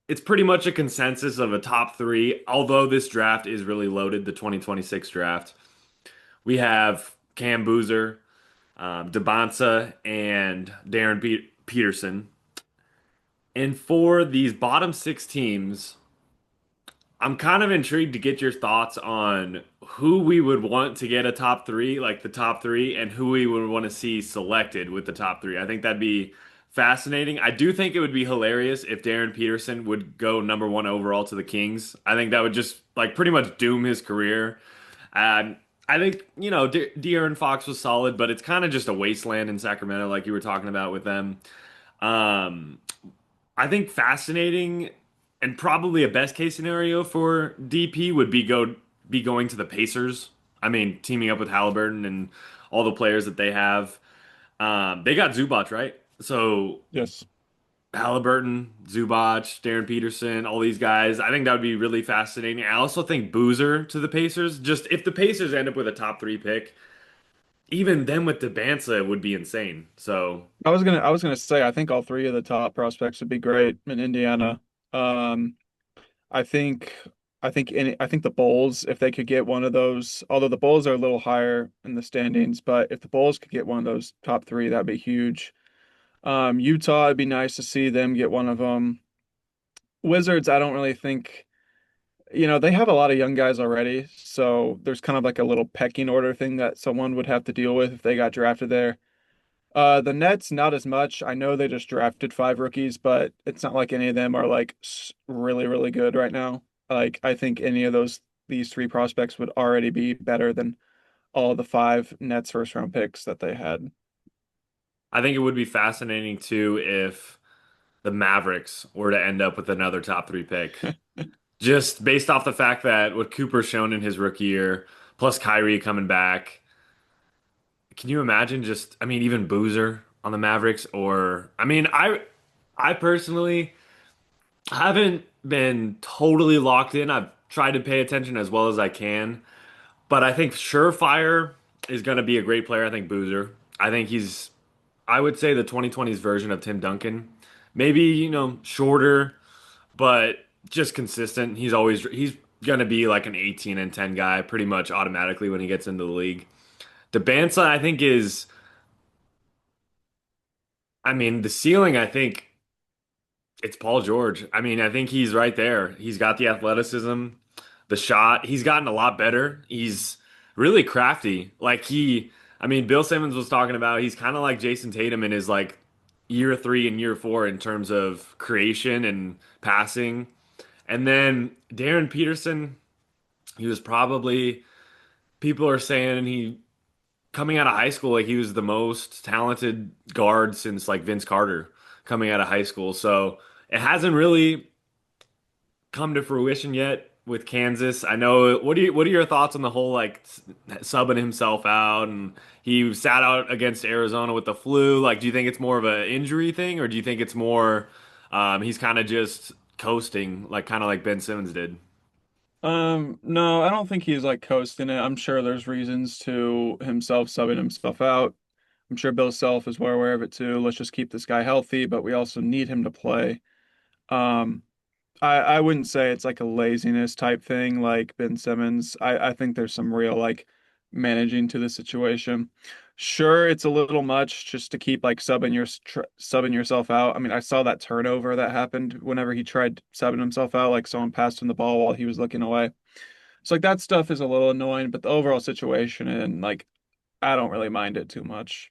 it's pretty much a consensus of a top three, although this draft is really loaded, the 2026 draft. We have Cam Boozer, Dybantsa, and Peterson. And for these bottom six teams, I'm kind of intrigued to get your thoughts on who we would want to get a top three, like the top three, and who we would want to see selected with the top three. I think that'd be fascinating. I do think it would be hilarious if Darren Peterson would go number one overall to the Kings. I think that would just like pretty much doom his career. I think, De'Aaron Fox was solid, but it's kind of just a wasteland in Sacramento, like you were talking about with them. Um, I think fascinating and probably a best case scenario for DP would be going to the Pacers. I mean, teaming up with Halliburton and all the players that they have. They got Zubac, right? So Yes. Halliburton, Zubac, Darren Peterson, all these guys. I think that would be really fascinating. I also think Boozer to the Pacers. Just if the Pacers end up with a top three pick, even then with Dybantsa would be insane. So I was gonna say I think all three of the top prospects would be great in Indiana. Um, I think I think the Bulls, if they could get one of those, although the Bulls are a little higher in the standings, but if the Bulls could get one of those top three, that'd be huge. Utah, it'd be nice to see them get one of them. Wizards, I don't really think, they have a lot of young guys already, so there's kind of like a little pecking order thing that someone would have to deal with if they got drafted there. The Nets, not as much. I know they just drafted five rookies, but it's not like any of them are like really, really good right now. Like, I think any of these three prospects would already be better than all the five Nets first round picks that they had. I think it would be fascinating too if the Mavericks were to end up with another top three pick. Just based off the fact that what Cooper's shown in his rookie year, plus Kyrie coming back. Can you imagine just, I mean, even Boozer on the Mavericks? Or, I mean, I personally haven't been totally locked in. I've tried to pay attention as well as I can, but I think Surefire is going to be a great player. I think Boozer. I think I would say the 2020s version of Tim Duncan. Maybe, shorter, but just consistent. He's going to be like an 18 and 10 guy pretty much automatically when he gets into the league. Debantsa, I think I mean, the ceiling, I think it's Paul George. I mean, I think he's right there. He's got the athleticism, the shot. He's gotten a lot better. He's really crafty. I mean, Bill Simmons was talking about he's kind of like Jason Tatum in his like year three and year four in terms of creation and passing. And then Darren Peterson, he was probably, people are saying he coming out of high school, like he was the most talented guard since like Vince Carter coming out of high school. So it hasn't really come to fruition yet with Kansas. I know. What are your thoughts on the whole like subbing himself out and he sat out against Arizona with the flu? Like, do you think it's more of an injury thing or do you think it's more he's kind of just coasting, like kind of like Ben Simmons did? No, I don't think he's like coasting it. I'm sure there's reasons to himself subbing himself out. I'm sure Bill Self is well aware of it too. Let's just keep this guy healthy, but we also need him to play. Um, I wouldn't say it's like a laziness type thing like Ben Simmons. I think there's some real like managing to the situation. Sure, it's a little much just to keep like subbing yourself out. I mean, I saw that turnover that happened whenever he tried subbing himself out, like someone passed him the ball while he was looking away. So like that stuff is a little annoying, but the overall situation and like I don't really mind it too much.